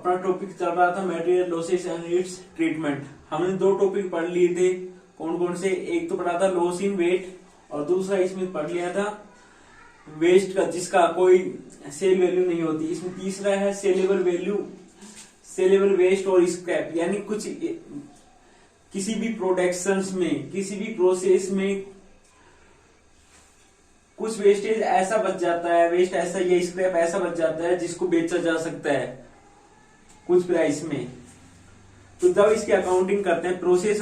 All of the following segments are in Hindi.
अपना टॉपिक चल रहा था material losses and it's treatment. हमने दो टॉपिक पढ़ लिए थे, कौन कौन से? एक तो पढ़ा था लॉस इन वेट और दूसरा इसमें पढ़ लिया था वेस्ट का, जिसका कोई सेल वैल्यू नहीं होती। इसमें तीसरा है सेलेबल वैल्यू, सेलेबल वेस्ट और स्क्रैप, यानी कुछ किसी भी प्रोडक्शंस में, किसी भी प्रोसेस में कुछ वेस्टेज ऐसा बच जाता है, वेस्ट ऐसा या स्क्रैप ऐसा बच जाता है जिसको बेचा जा सकता है कुछ प्राइस में। तो जब इसकी अकाउंटिंग करते हैं, प्रोसेस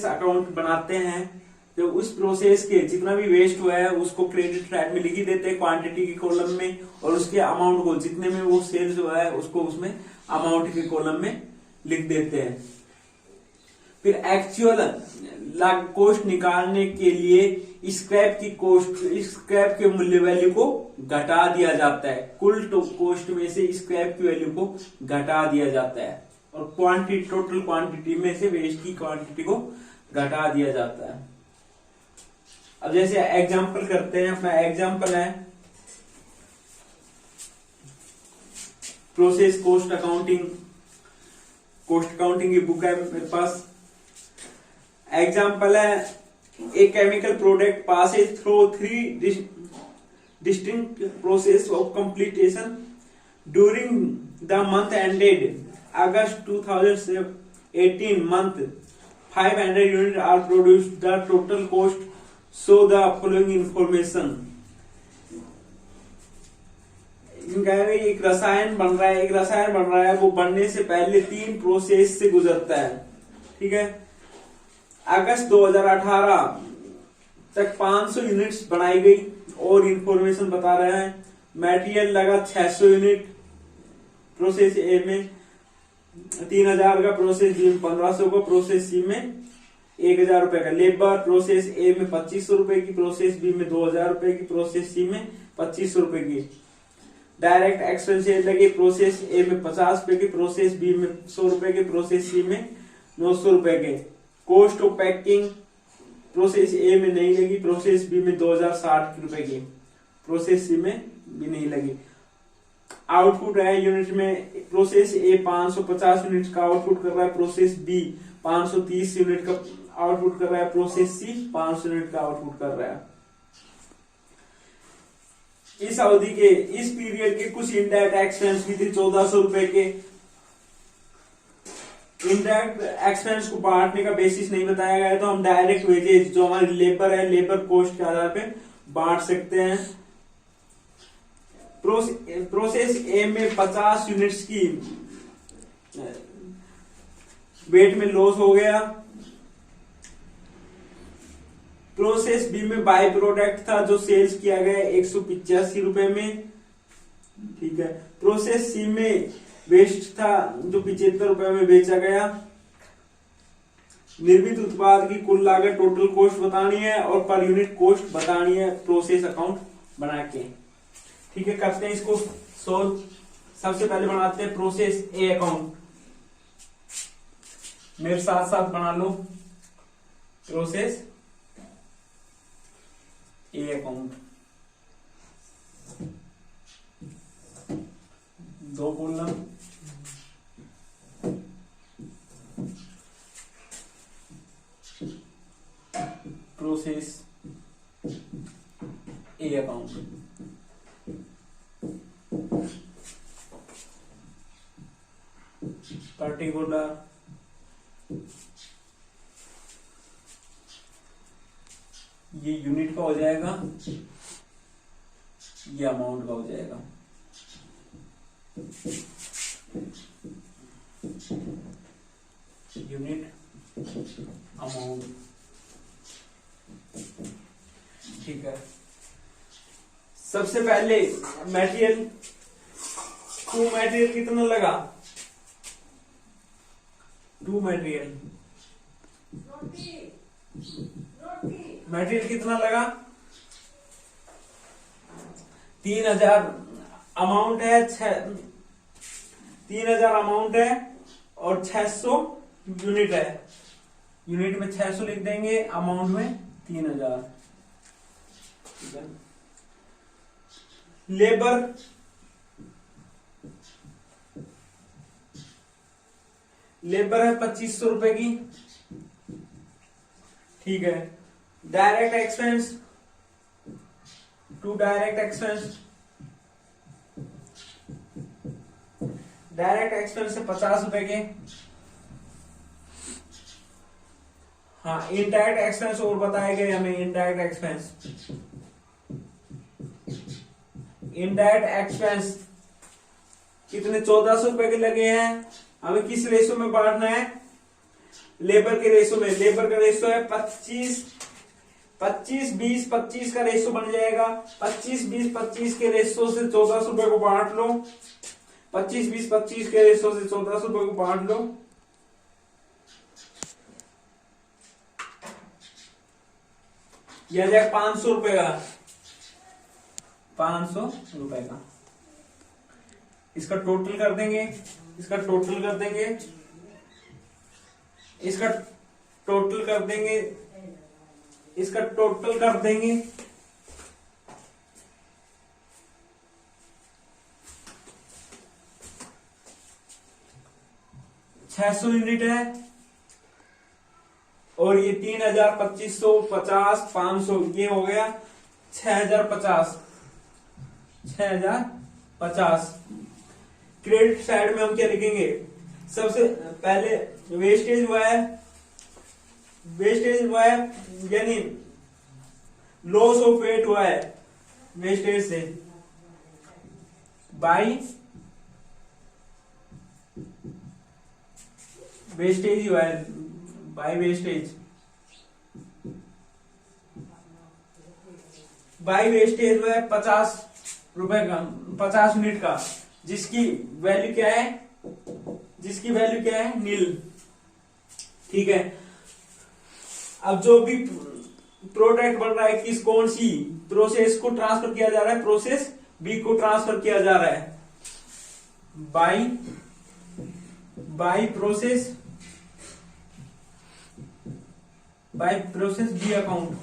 अकाउंट बनाते हैं, तो उस प्रोसेस के जितना भी वेस्ट हुआ है उसको क्रेडिट साइड में लिख ही देते हैं क्वांटिटी के कॉलम में, और उसके अमाउंट को जितने में वो सेल्स हुआ है उसको उसमें अमाउंट के कॉलम में लिख देते हैं। फिर एक्चुअल कॉस्ट निकालने के लिए स्क्रैप की कॉस्ट, स्क्रैप के मूल्य वैल्यू को घटा दिया जाता है। कुल कॉस्ट में से स्क्रैप की वैल्यू को घटा दिया जाता है और क्वांटिटी, टोटल क्वांटिटी में से वेस्ट की क्वांटिटी को घटा दिया जाता है। अब जैसे एग्जांपल करते हैं, अपना एग्जांपल है process cost accounting. Cost accounting की बुक है मेरे पास। एग्जांपल है a chemical product passes through 3 distinct process of completion during the month ended August 2018 month 500 units are produced. The total cost show the following information. एक रसायन बन रहा है, वो बनने से पहले 3 प्रोसेस से गुजरता है, ठीक है। अगस्त 2018 तक 500 यूनिट्स बनाई गई और इंफॉर्मेशन बता रहे हैं। मटेरियल लगा 600 यूनिट प्रोसेस ए में, 3000 का प्रोसेस बी में, 1500 का प्रोसेस सी में, 1000 रुपए का लेबर प्रोसेस ए में 2500 रुपए की, प्रोसेस बी में 2000 रुपए की, प्रोसेस सी में 2500 रुपए की। डायरेक्ट एक्सपेंसेस लगे प्रोसेस ए में 50 रुपए के, प्रोसेस बी में 100 रुपए के, प्रोसेस सी में 900 रुपए के। कॉस्ट ऑफ पैकिंग प्रोसेस ए में नहीं लगी, प्रोसेस बी में 2060 रुपए की, प्रोसेस सी में भी नहीं लगी। आउटपुट है यूनिट में, प्रोसेस ए 550 यूनिट का आउटपुट कर रहा है, प्रोसेस बी 530 यूनिट का आउटपुट कर रहा है, प्रोसेस सी 500 यूनिट का आउटपुट कर रहा है। इस अवधि के, इस पीरियड के कुछ इनडायरेक्ट एक्सपेंस भी थे 1400 रुपए के। इनडायरेक्ट एक्सपेंस को बांटने का बेसिस नहीं बताया गया है, तो हम डायरेक्ट वेजेज जो हमारी लेबर है, लेबर कॉस्ट के आधार पे बांट सकते हैं। प्रोसेस ए में 50 यूनिट्स की वेट में लॉस हो गया। प्रोसेस बी में बाय प्रोडक्ट था जो सेल्स किया गया 185 रुपए में, ठीक है। प्रोसेस सी में वेस्ट था जो 75 रुपए में बेचा गया। निर्मित उत्पाद की कुल लागत, टोटल कॉस्ट बतानी है और पर यूनिट कॉस्ट बतानी है प्रोसेस अकाउंट बना के, ठीक है। करते हैं इसको सोल्व। सबसे पहले बनाते हैं प्रोसेस ए अकाउंट। मेरे साथ साथ बना लो process A account. 2 column, process A account. Particular ये यूनिट का हो जाएगा, ये अमाउंट का हो जाएगा। यूनिट, अमाउंट, ठीक है। सबसे पहले मटेरियल, टू मटेरियल कितना लगा? 2 मटेरियल, मटेरियल कितना लगा? 3000 अमाउंट है, 3000 अमाउंट है और 600 यूनिट है। यूनिट में 600 लिख देंगे, अमाउंट में 3000। लेबर लेबर है 2500 रुपए की, ठीक है। Direct expense, to direct expense, direct expense है 50 रुपए के। हाँ, इनडायरेक्ट एक्सपेंस और बताए गए हमें। इनडायरेक्ट एक्सपेंस, इनडायरेक्ट एक्सपेंस कितने 1400 रुपए के लगे हैं। हमें किस रेशो में बांटना है, लेबर के रेशो में। लेबर का रेशो है 25 25 20 25 का रेशो बन जाएगा। 25 20 25 के रेशो से 1400 रुपए को बांट लो। 25 20 25 के रेशो से 1400 रुपए को बांट लो। यह जाए 500 रुपए का, 500 रुपए का। इसका टोटल कर देंगे, इसका टोटल कर देंगे, इसका टोटल कर देंगे, इसका टोटल कर देंगे। 600 यूनिट है और ये 3000 2550 500, ये हो गया 6050। 6050। क्रेडिट साइड में हम क्या लिखेंगे, सबसे पहले वेस्टेज हुआ है, वेस्टेज हुआ है यानी लॉस ऑफ वेट हुआ है वेस्टेज से, बाई वेस्टेज हुआ है, बाई वेस्टेज, बाई वेस्टेज हुआ है 50 रुपए का, 50 यूनिट का, जिसकी वैल्यू क्या है, जिसकी वैल्यू क्या है, नील। ठीक है। अब जो भी प्रोडक्ट बन रहा है, किस कौन सी प्रोसेस को ट्रांसफर किया जा रहा है, प्रोसेस बी को ट्रांसफर किया जा रहा है बाई प्रोसेस बी अकाउंट।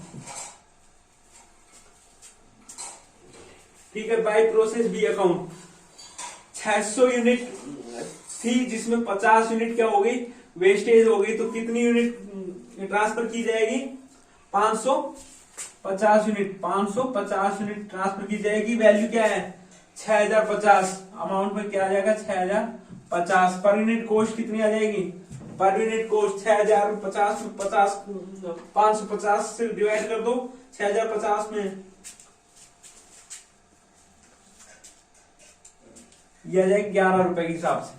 ठीक है, by process B account. 600 unit थी जिसमें 50 यूनिट क्या हो गई, वेस्टेज हो गई, तो कितनी यूनिट ट्रांसफर की जाएगी, 550 यूनिट, 550 यूनिट ट्रांसफर की जाएगी। वैल्यू क्या है, 6050। अमाउंट में क्या आ जाएगा, 6050। पर यूनिट कॉस्ट कितनी आ जाएगी, पर यूनिट कॉस्ट 6050 550 से डिवाइड कर दो 6050 में, यह आ जाएगी 11 रुपए के हिसाब से।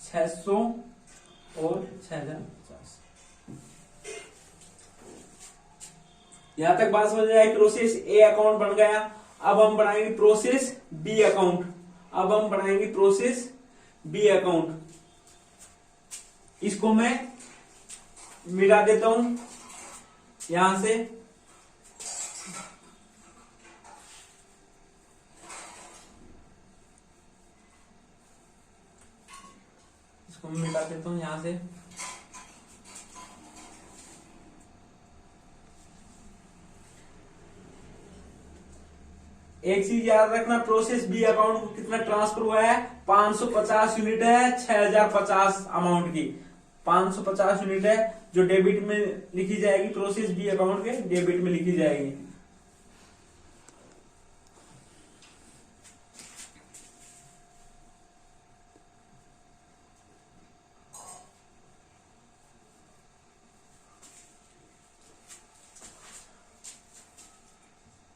$600 और 6050। यहां तक बात समझ आए। प्रोसेस ए अकाउंट बन गया। अब हम बनाएंगे प्रोसेस बी अकाउंट। अब हम बनाएंगे प्रोसेस बी अकाउंट। इसको मैं मिला देता हूं यहां से, इसको मैं मिटा देता हूं यहां से। एक चीज याद रखना, प्रोसेस बी अकाउंट को कितना ट्रांसफर हुआ है, 550 यूनिट है 6050 अमाउंट की। 550 यूनिट है जो डेबिट में लिखी जाएगी, प्रोसेस बी अकाउंट के डेबिट में लिखी जाएगी।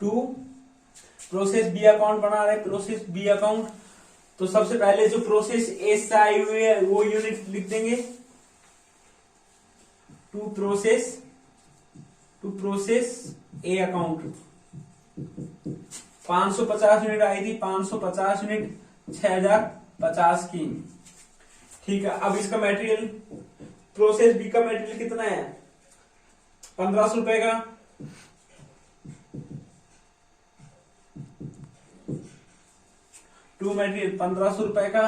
टू प्रोसेस बी अकाउंट बना रहे, प्रोसेस बी अकाउंट। तो सबसे पहले जो प्रोसेस ए से आई हुई है वो यूनिट लिख देंगे। To process A account. 550 unit आई थी, 550 यूनिट 6050 की। ठीक है। अब इसका मटेरियल, प्रोसेस बी का मटेरियल कितना है, 1500 रुपए का। टू मटेरियल 1500 रुपए का।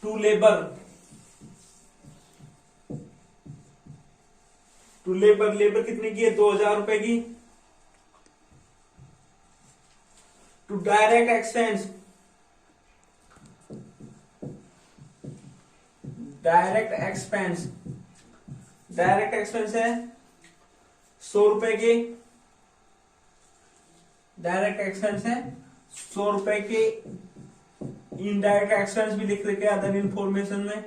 To labour to labour, labour कितने की है 2000 रुपए की। To direct expense, direct expense, direct expense है 100 रुपए के, डायरेक्ट एक्सपेंस है 100 रुपए के। इनडायरेक्ट एक्सपेंस भी लिख रखे अदर इंफॉर्मेशन में,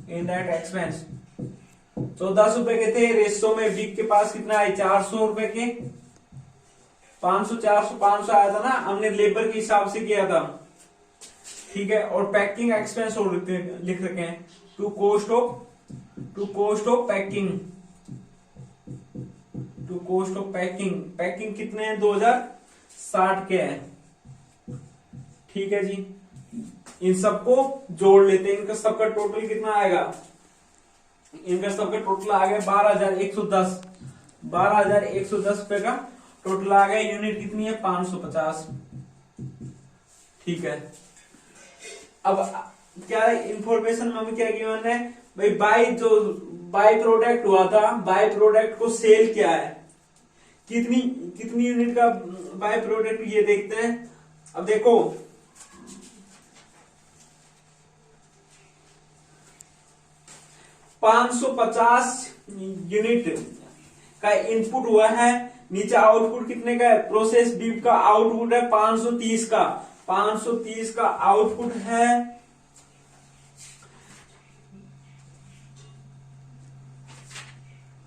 इनडायरेक्ट एक्सपेंस तो 10 रुपए के थे। रेशो में बिग के पास कितना है 400 रुपए के, 500 400 500 आया था ना, हमने लेबर के हिसाब से किया था, ठीक है। और पैकिंग एक्सपेंस और लिख रखे हैं to cost of packing, to cost of packing. Packing कितने हैं 2060 के हैं, ठीक है जी। इन सबको जोड़ लेते हैं, इनका सबका टोटल कितना आएगा, इनका सबका टोटल आ गया 12,110, 12,110 रुपए का टोटल आ गया। यूनिट कितनी है 550, ठीक है। अब क्या इंफॉर्मेशन में क्या गिवन है भाई, बाई प्रोडक्ट हुआ था, बाई प्रोडक्ट को सेल क्या है, कितनी यूनिट का बाई प्रोडक्ट, ये देखते हैं। अब देखो 550 यूनिट का इनपुट हुआ है, नीचे आउटपुट कितने का है, प्रोसेस बीफ का आउटपुट है 530 का, 530 का आउटपुट है।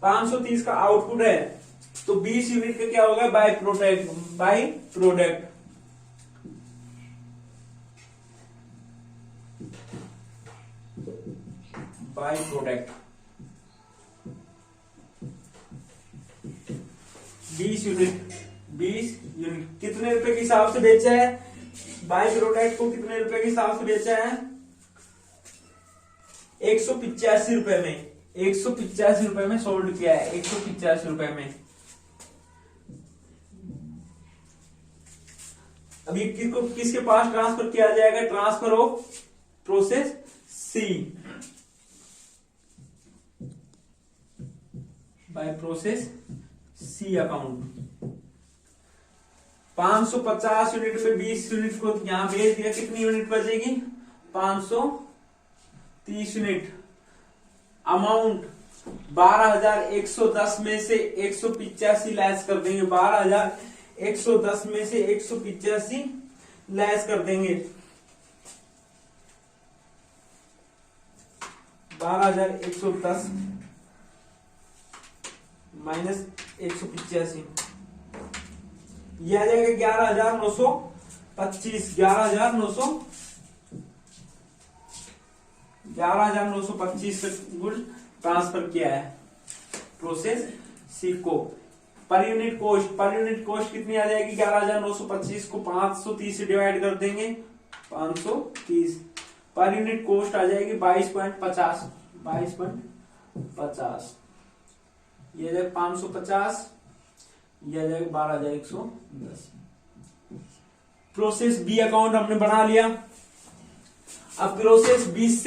$530 का आउटपुट है, तो 20 यूनिट का क्या होगा by product, by product. By product 20 unit, 20 unit कितने रुपए के हिसाब से बेचा है, बाय प्रोडक्ट को कितने रुपए के हिसाब से बेचा है 185 रुपए में, 185 रुपए में सोल्ड किया है, 185 रुपए में। अभी किसके पास ट्रांसफर किया जाएगा, transfer of process C by process C account. 550 unit पे 20 यूनिट को यहां भेज दिया, कितनी यूनिट बचेगी 530 यूनिट। अमाउंट 12,110 में से 185 लेस कर देंगे, 12,110 में से 185 लेस कर देंगे, 12,110 माइनस 185, ये आ जाएगा 11,925, 11,925 गुड ट्रांसफर किया है प्रोसेस सी को। पर यूनिट कॉस्ट कितनी आ जाएगी 11,925 को 530 से डिवाइड कर देंगे, 530 पर यूनिट कॉस्ट आ जाएगी 22.50, 22.50। ये जाएगा 550, ये जाएगा 12,110। प्रोसेस बी अकाउंट हमने बना लिया। अब प्रोसेस 20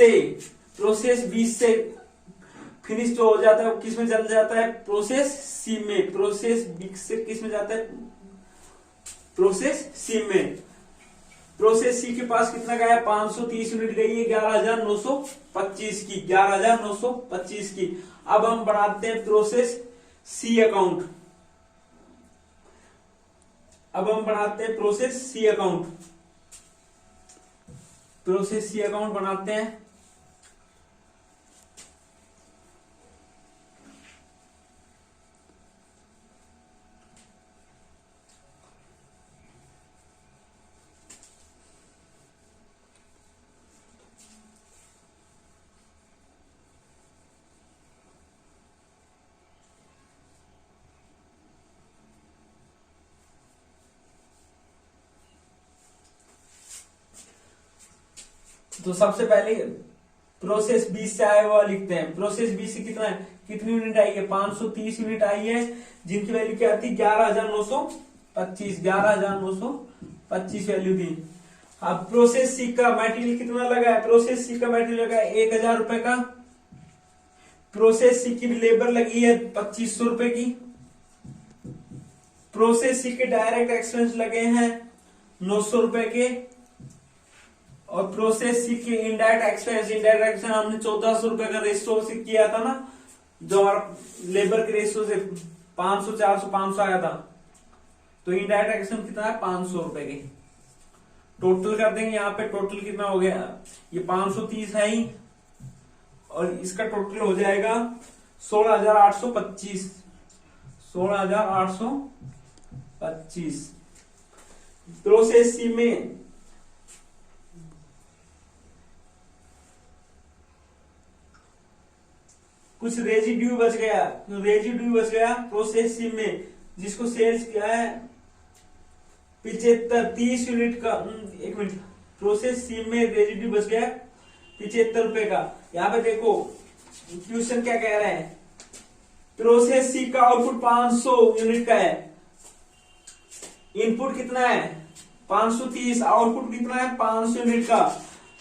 से फिनिश जो हो जाता है किस में चल जाता है, प्रोसेस सी में। प्रोसेस बी से किस में जाता है, प्रोसेस सी में। प्रोसेस सी के पास कितना गया 530 यूनिट गई है 11,925 की, 11,925 की। अब हम बनाते हैं प्रोसेस सी अकाउंट, अब हम बनाते हैं process C account, process C account बनाते हैं। तो सबसे पहले प्रोसेस 20 से आया हुआ लिखते हैं। प्रोसेस 20 से कितना है, कितनी यूनिट आई है 530 यूनिट आई है, जिनकी वैल्यू क्या थी 11,925, 11,925 वैल्यू थी। अब प्रोसेस सी का मटेरियल कितना लगा है, प्रोसेस सी का मटेरियल लगा है 1,000 रुपए का, प्रोसेस सी की लेबर लगी है 2500 रुपए की। प्रोसेस सी के डायरेक्ट एक्सपेंस लगे हैं 900 रुपए के। और प्रोसेस सी के इनडायरेक्ट एक्सपेंस हमने 1400 रुपए का रेशियो से किया था ना, जो हमारा लेबर के रेशियो से 500 400 500 आया था। तो इनडायरेक्ट एक्सपेंस कितना है 500 रुपए के। टोटल कर देंगे, यहाँ पे टोटल कितना हो गया, ये 530 है ही, और इसका टोटल हो जाएगा 16,825। 16,825। प्रोसेस सी में कुछ रेजिड्यू बच गया, प्रोसेस सी में, जिसको सेल्स किया है 30 यूनिट का। एक मिनट, प्रोसेस सी में रेजिड्यू बच गया 75 रुपए का। यहाँ पे देखो क्वेश्चन क्या कह रहे हैं, प्रोसेस सी का आउटपुट 500 यूनिट का है, इनपुट कितना है 530, आउटपुट कितना है 500 यूनिट का।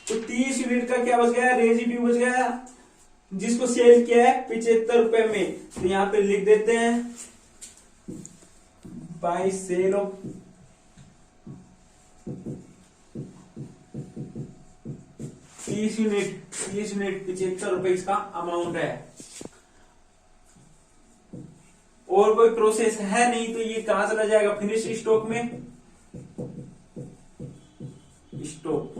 तो 30 यूनिट का क्या बच गया, रेजिड्यू बच गया, जिसको सेल किया है 75 रुपए में। तो यहाँ पे लिख देते हैं बाय सेल ऑफ 30 यूनिट 75 रुपए इसका अमाउंट है। और कोई प्रोसेस है नहीं, तो ये कहां चला जाएगा, फिनिश स्टॉक में। स्टॉक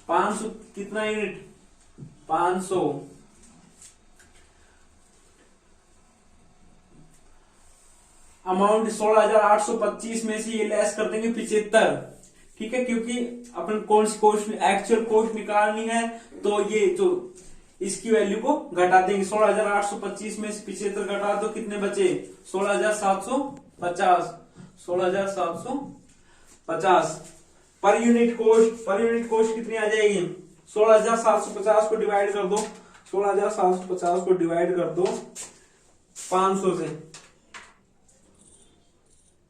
500 कितना यूनिट 500, अमाउंट 16,825 में से ये लेस कर देंगे 75। ठीक है, क्योंकि अपन कौन सी कॉस्ट, एक्चुअल कॉस्ट निकालनी है, तो ये जो इसकी वैल्यू को घटा देंगे। 16,825 में से 75 घटा दो, कितने बचे 16,750। 16,750 पर यूनिट कॉस्ट कितनी आ जाएगी, 16,750 को डिवाइड कर दो, 16,750 को डिवाइड कर दो 500 से,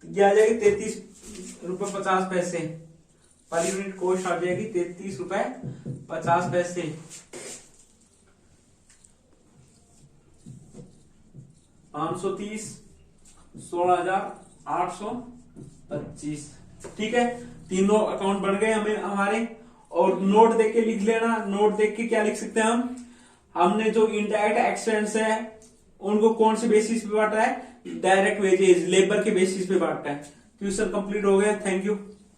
ये आ जाएगी 33.50 पर यूनिट कॉस्ट आ जाएगी 33.50। 530 16,825। ठीक है, तीनों अकाउंट बन गए हमारे। और नोट देख के लिख लेना, नोट देख के क्या लिख सकते हैं हमने जो इनडायरेक्ट एक्सपेंस है उनको कौन से बेसिस पे बांटा है, डायरेक्ट वेजेस लेबर के बेसिस पे बांटा है। क्वेश्चन कंप्लीट हो गया, थैंक यू।